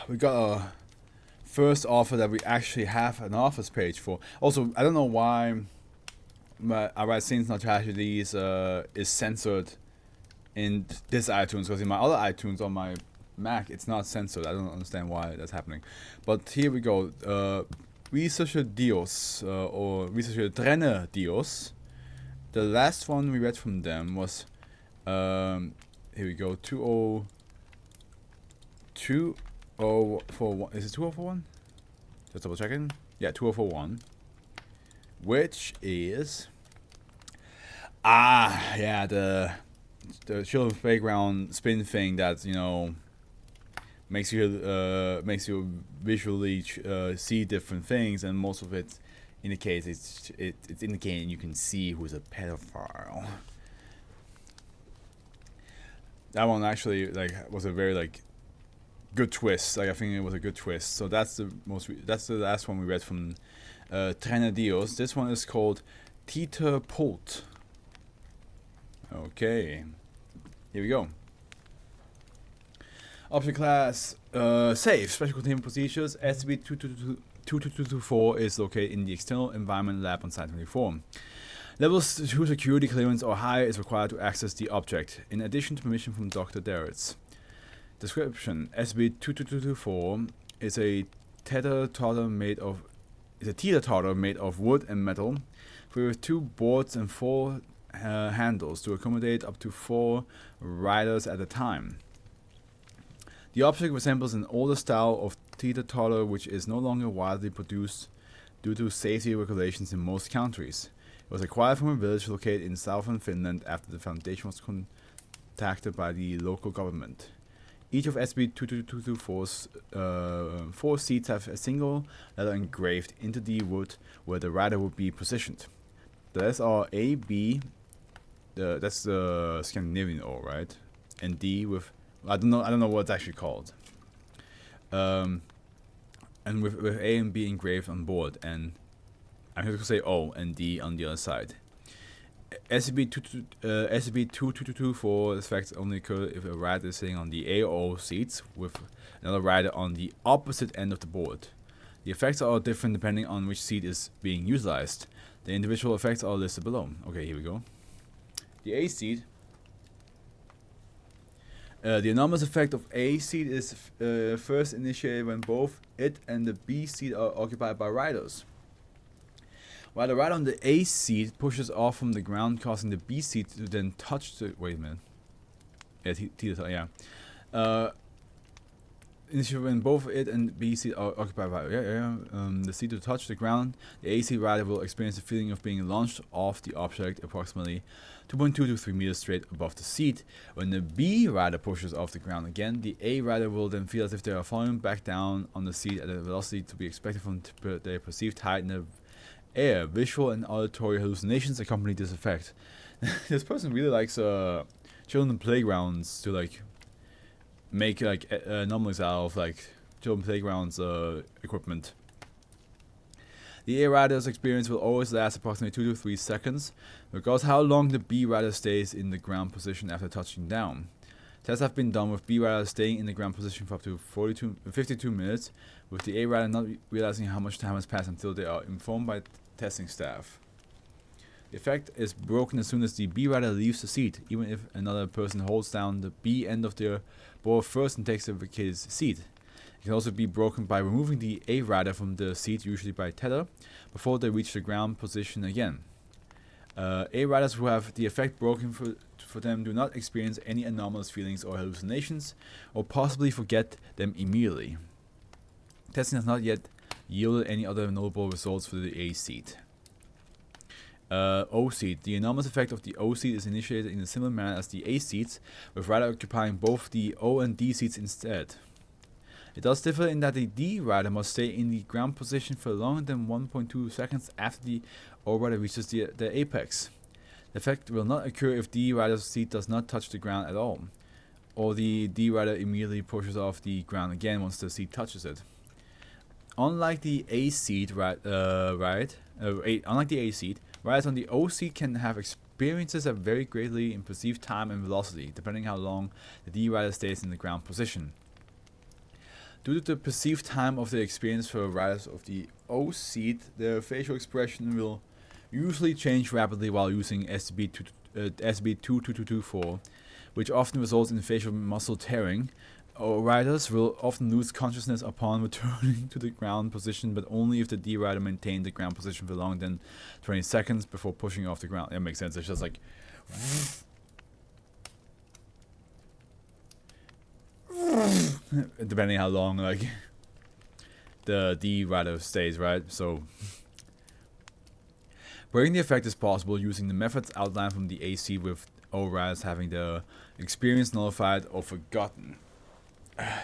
we got a first offer that we actually have an offers page for. Also, I don't know why my Scenes Not Tragedies is censored in this iTunes, because in my other iTunes on my Mac it's not censored. I don't understand why that's happening. But here we go. Researcher Dios or Researcher Trainer Dios. The last one we read from them was here we go, 2041. Is it 2041? Just double checking. Yeah, 2041. Which is the children's playground spin thing that, you know, makes you visually see different things, and most of it indicates it's indicating you can see who's a pedophile. That one actually was a very good twist. I think it was a good twist. So that's the last one we read from Trainer Dios. This one is called Teeter-Pult. Okay, here we go. Object class safe. Special containment procedures. SCP 2224 is located in the external environment lab on Site 24. Level 2 security clearance or higher is required to access the object, in addition to permission from Dr. Darrett's. Description: SCP-2224 is a teeter-totter made of wood and metal, with 2 boards and 4 handles to accommodate up to 4 riders at a time. The object resembles an older style of teeter-totter which is no longer widely produced due to safety regulations in most countries. It was acquired from a village located in southern Finland after the Foundation was contacted by the local government. Each of SCP-2224's 4 seats have a single letter engraved into the wood where the rider would be positioned. The letters are A, B, that's the Scandinavian O, right? And D with, I don't know what it's actually called. And with A and B engraved on board, and I'm just gonna say O and D on the other side. SCP-2224 effects only occur if a rider is sitting on the A or O seats with another rider on the opposite end of the board. The effects are different depending on which seat is being utilized. The individual effects are listed below. Okay, here we go. The A seat. The anomalous effect of A seat is first initiated when both it and the B seat are occupied by riders. While the rider on the A seat pushes off from the ground, causing the B seat to then touch the... Wait a minute. Yeah, initially when both it and B seat are occupied by the seat to touch the ground, the A seat rider will experience the feeling of being launched off the object approximately 2.2 to 3 meters straight above the seat. When the B rider pushes off the ground again, the A rider will then feel as if they are falling back down on the seat at a velocity to be expected from their perceived height in the air. Visual and auditory hallucinations accompany this effect. This person really likes children playgrounds to make anomalies out of children playgrounds equipment. The A rider's experience will always last approximately 2 to 3 seconds, regardless how long the B rider stays in the ground position after touching down. Tests have been done with B riders staying in the ground position for up to 52 minutes, with the A rider not realizing how much time has passed until they are informed by testing staff. The effect is broken as soon as the B rider leaves the seat, even if another person holds down the B end of their board first and takes the vacated seat. It can also be broken by removing the A rider from the seat, usually by tether, before they reach the ground position again. A riders who have the effect broken for them do not experience any anomalous feelings or hallucinations, or possibly forget them immediately. Testing has not yet yielded any other notable results for the A seat. O seat. The anomalous effect of the O seat is initiated in a similar manner as the A seats, with rider occupying both the O and D seats instead. It does differ in that the D rider must stay in the ground position for longer than 1.2 seconds after the O rider reaches the apex. The effect will not occur if D rider's seat does not touch the ground at all, or the D rider immediately pushes off the ground again once the seat touches it. Unlike the A seat, riders on the O seat can have experiences that vary greatly in perceived time and velocity, depending how long the D rider stays in the ground position. Due to the perceived time of the experience for riders of the O seat, their facial expression will usually change rapidly while using SCP-22224, which often results in facial muscle tearing. Riders will often lose consciousness upon returning to the ground position, but only if the D rider maintained the ground position for longer than 20 seconds before pushing off the ground. That makes sense. It's just like depending how long like the D rider stays, right? So breaking the effect is possible using the methods outlined from the AC, with O riders having their experience nullified or forgotten.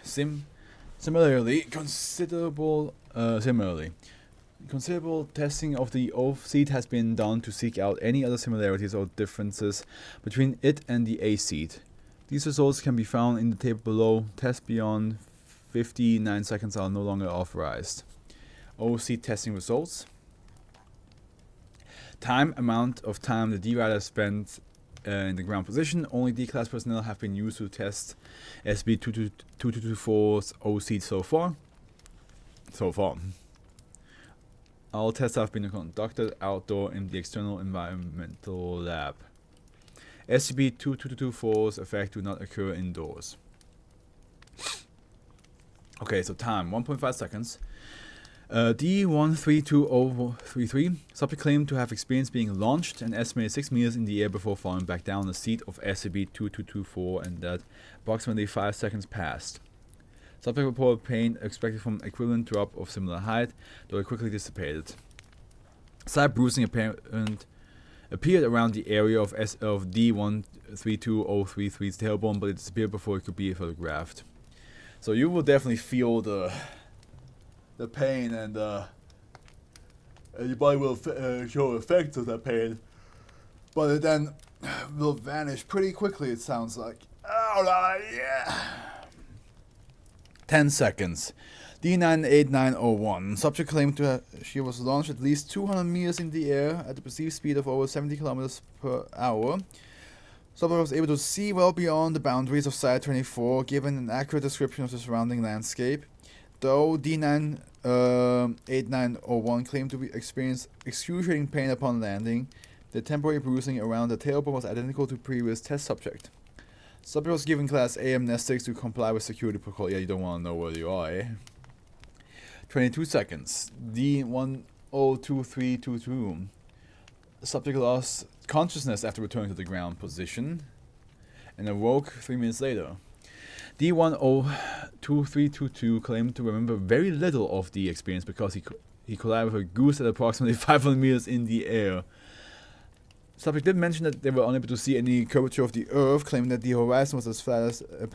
Similarly, considerable testing of the O seat has been done to seek out any other similarities or differences between it and the A seat. These results can be found in the table below. Tests beyond 59 seconds are no longer authorized. O seat testing results. Amount of time the D rider spent in the ground position. Only D-class personnel have been used to test SCP-2224's O seat so far. All tests have been conducted outdoor in the external environmental lab. SCP-2224's effect do not occur indoors. Okay, so time 1.5 seconds. D132033 subject claimed to have experienced being launched an estimated 6 meters in the air before falling back down the seat of SCP-2224, and that approximately 5 seconds passed. Subject reported pain expected from equivalent drop of similar height, though it quickly dissipated. Slight bruising appeared around the area of D132033's tailbone, but it disappeared before it could be photographed. So you will definitely feel the pain, and your body will show effects of that pain, but it then will vanish pretty quickly, it sounds like. Oh, yeah. 10 seconds. D98901. Subject claimed she was launched at least 200 meters in the air at the perceived speed of over 70 kilometers per hour. Subject was able to see well beyond the boundaries of Site 24, given an accurate description of the surrounding landscape. Though D98901 claimed to experience excruciating pain upon landing, the temporary bruising around the tailbone was identical to previous test subject. Subject was given Class A amnestics to comply with security protocol. Yeah, you don't want to know where you are, eh? 22 seconds. D102322. Subject lost consciousness after returning to the ground position and awoke 3 minutes later. D102322 claimed to remember very little of the experience because he collided with a goose at approximately 500 meters in the air. Subject did mention that they were unable to see any curvature of the earth, claiming that the horizon was as flat as a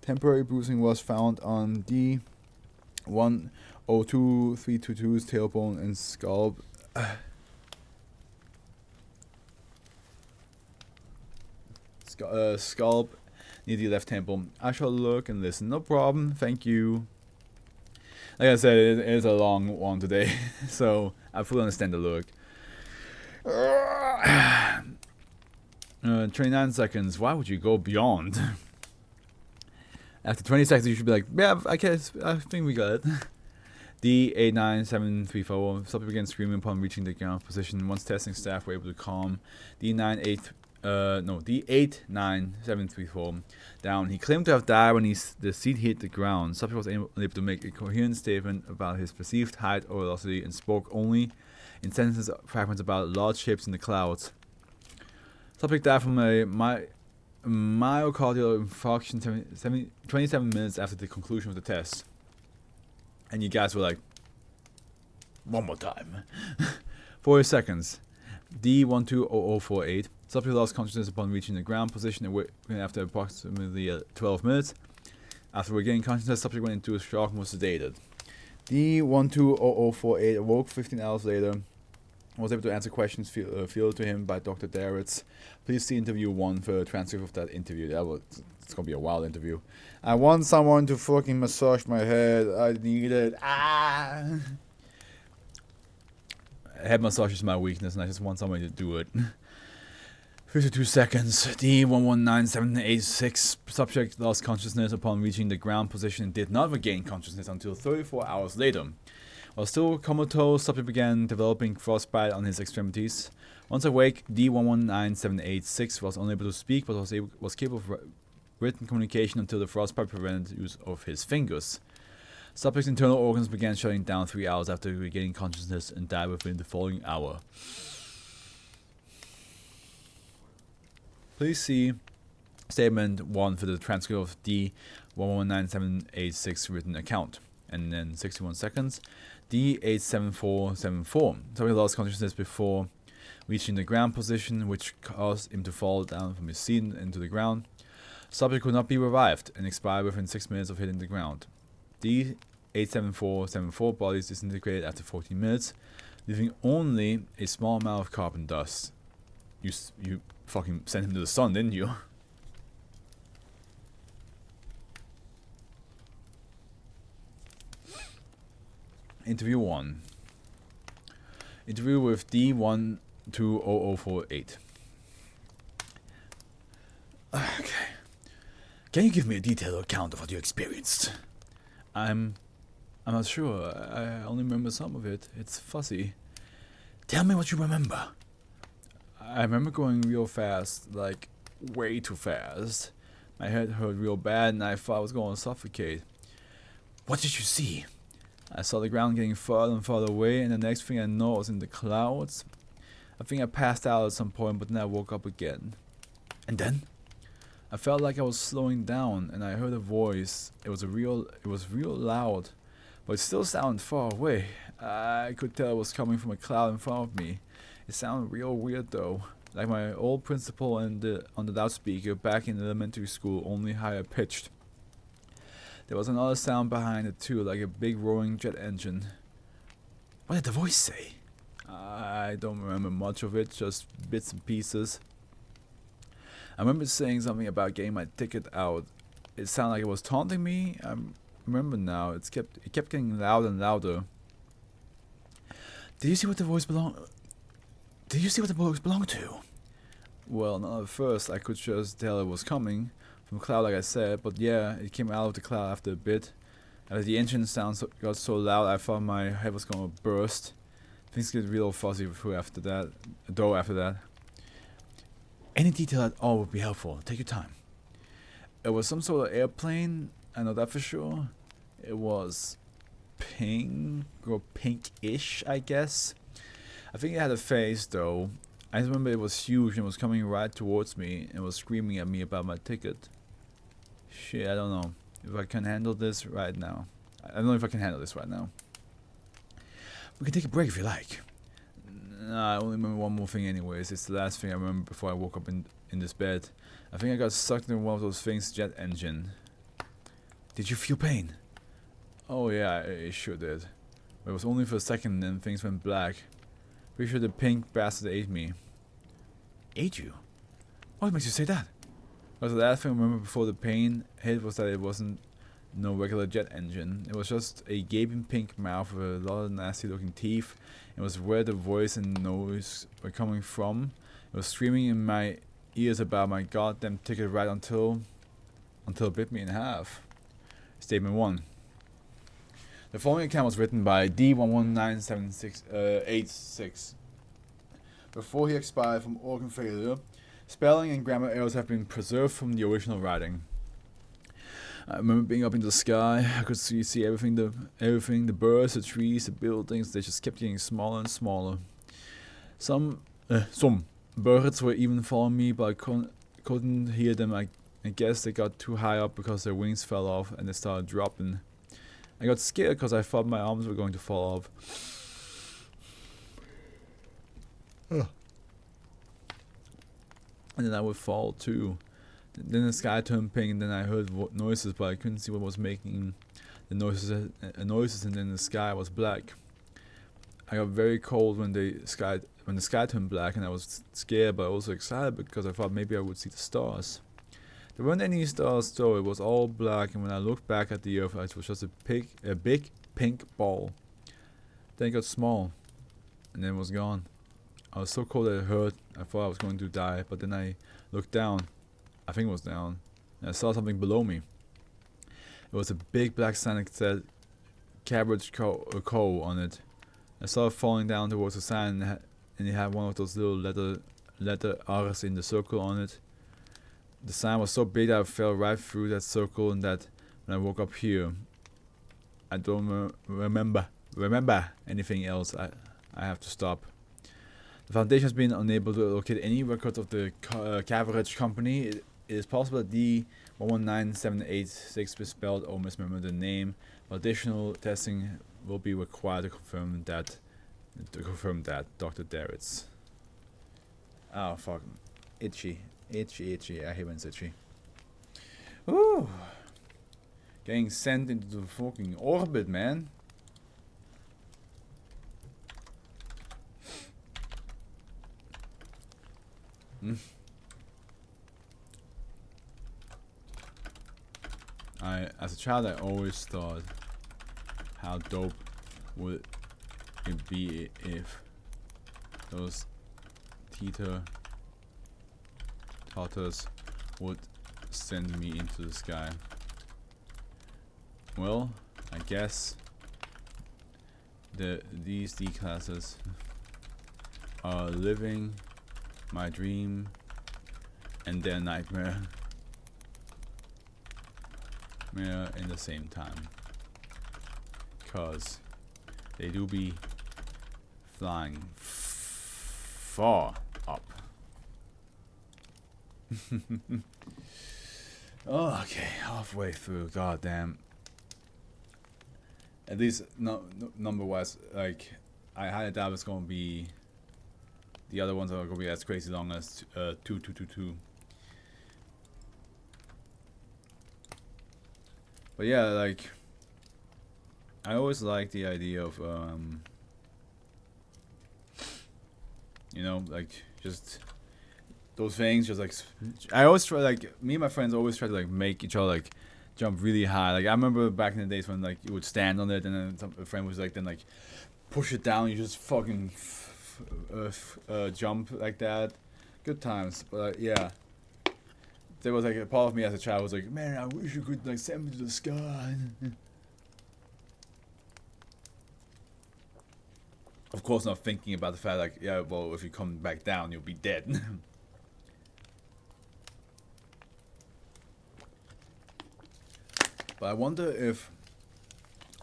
Temporary bruising was found on D102322's tailbone and scalp. Scalp near the left temple. I shall look and listen. No problem. Thank you. Like I said, it is a long one today, so I fully understand the look. 29 seconds. Why would you go beyond? After 20 seconds, you should be like, yeah, I think we got it. D89734. Subject began screaming upon reaching the ground position. Once testing staff were able to calm D89734 down. He claimed to have died when the seat hit the ground. Subject was unable to make a coherent statement about his perceived height or velocity and spoke only in sentences fragments about large shapes in the clouds. Subject died from a myocardial infarction 27 minutes after the conclusion of the test. And you guys were like, one more time. 40 seconds. D120048. Subject lost consciousness upon reaching the ground position after approximately 12 minutes. After regaining consciousness, subject went into a shock and was sedated. D120048 awoke 15 hours later and was able to answer questions fielded to him by Dr. Darretts. Please see interview 1 for a transcript of that interview. It's going to be a wild interview. I want someone to fucking massage my head. I need it. Head massage is my weakness and I just want somebody to do it. 52 seconds. D119786 subject lost consciousness upon reaching the ground position and did not regain consciousness until 34 hours later. While still comatose, subject began developing frostbite on his extremities. Once awake, D119786 was unable to speak but was capable of written communication until the frostbite prevented use of his fingers. Subject's internal organs began shutting down 3 hours after regaining consciousness and died within the following hour. Please see Statement 1 for the transcript of D119786 written account. And then 61 seconds. D87474. Subject lost consciousness before reaching the ground position, which caused him to fall down from his seat into the ground. Subject could not be revived and expired within 6 minutes of hitting the ground. D87474 bodies disintegrated after 14 minutes, leaving only a small amount of carbon dust. You fucking sent him to the sun, didn't you? Interview 1. Interview with D120048. Okay. Can you give me a detailed account of what you experienced? I'm not sure. I only remember some of it. It's fuzzy. Tell me what you remember. I remember going real fast, like way too fast. My head hurt real bad and I thought I was going to suffocate. What did you see? I saw the ground getting farther and farther away, and the next thing I know I was in the clouds. I think I passed out at some point, but then I woke up again. And then? I felt like I was slowing down and I heard a voice. It was real loud, but it still sounded far away. I could tell it was coming from a cloud in front of me. It sounded real weird though, like my old principal on the loudspeaker back in elementary school, only higher pitched. There was another sound behind it too, like a big roaring jet engine. What did the voice say? I don't remember much of it, just bits and pieces. I remember saying something about getting my ticket out. It sounded like it was taunting me. I remember now. It kept getting louder and louder. Did you see what the voice belonged to? Well, not at first. I could just tell it was coming from a cloud, like I said. But yeah, it came out of the cloud after a bit. As the engine sound got so loud, I thought my head was gonna burst. Things get real fuzzy after that. Any detail at all would be helpful. Take your time. It was some sort of airplane. I know that for sure. It was pink or pinkish, I guess. I think it had a face though. I remember it was huge and was coming right towards me and was screaming at me about my ticket. Shit, I don't know if I can handle this right now. I don't know if I can handle this right now. We can take a break if you like. Nah, I only remember one more thing anyways. It's the last thing I remember before I woke up in this bed. I think I got sucked in one of those things, jet engine. Did you feel pain? Oh yeah, I sure did. But it was only for a second and then things went black. Pretty sure the pink bastard ate me. Ate you? What makes you say that? Because the last thing I remember before the pain hit was that it wasn't no regular jet engine. It was just a gaping pink mouth with a lot of nasty looking teeth. It was where the voice and noise were coming from. It was screaming in my ears about my goddamn ticket right until it bit me in half. Statement 1. The following account was written by D119786. Before he expired from organ failure, spelling and grammar errors have been preserved from the original writing. I remember being up in the sky. I could see everything, the birds, the trees, the buildings. They just kept getting smaller and smaller. Some birds were even following me, but I couldn't hear them. I guess they got too high up because their wings fell off and they started dropping. I got scared because I thought my arms were going to fall off. And then I would fall too. Then the sky turned pink, and then I heard noises, but I couldn't see what was making the noises. And then the sky was black. I got very cold when the sky turned black, and I was scared, but also excited because I thought maybe I would see the stars. There weren't any stars, though. It was all black, and when I looked back at the earth, it was just a big pink ball. Then it got small, and then it was gone. I was so cold that it hurt. I thought I was going to die, but then I looked down. I think it was down. And I saw something below me. It was a big black sign that said Cabbage Co. on it. I saw it falling down towards the sign, and it had one of those little letter R's in the circle on it. The sign was so big that I fell right through that circle, and that when I woke up here, I don't remember anything else. I have to stop. The Foundation has been unable to locate any records of the Cabbage Company. It is possible that D119786 misspelled or misremembered the name, but additional testing will be required to confirm that. Dr. Darritz. Oh fuck. Itchy. I hate when it's itchy. Ooh. Getting sent into the fucking orbit, man. As a child, I always thought, how dope would it be if those Teeter-Pulters would send me into the sky. Well, I guess these D classes are living my dream and their nightmare in the same time, cause they do be flying far up. Oh, okay, halfway through. Goddamn. At least number wise, like I highly doubt it's gonna be. The other ones are gonna be as crazy long as 2222. But yeah, like I always like the idea of you know, like just those things. Just like I always try, like me and my friends always try to like make each other like jump really high. Like I remember back in the days when like you would stand on it and then a friend was like then like push it down. You just fucking jump like that. Good times. But yeah, there was like a part of me as a child was like, man, I wish you could like send me to the sky. Of course, not thinking about the fact like, yeah, well, if you come back down, you'll be dead. But I wonder if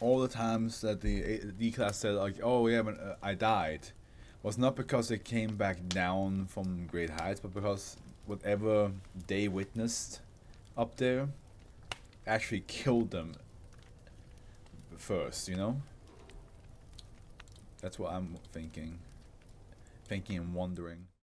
all the times that the D class said like, oh yeah, when I died, was not because they came back down from great heights, but because whatever they witnessed up there actually killed them first, you know? That's what I'm thinking and wondering.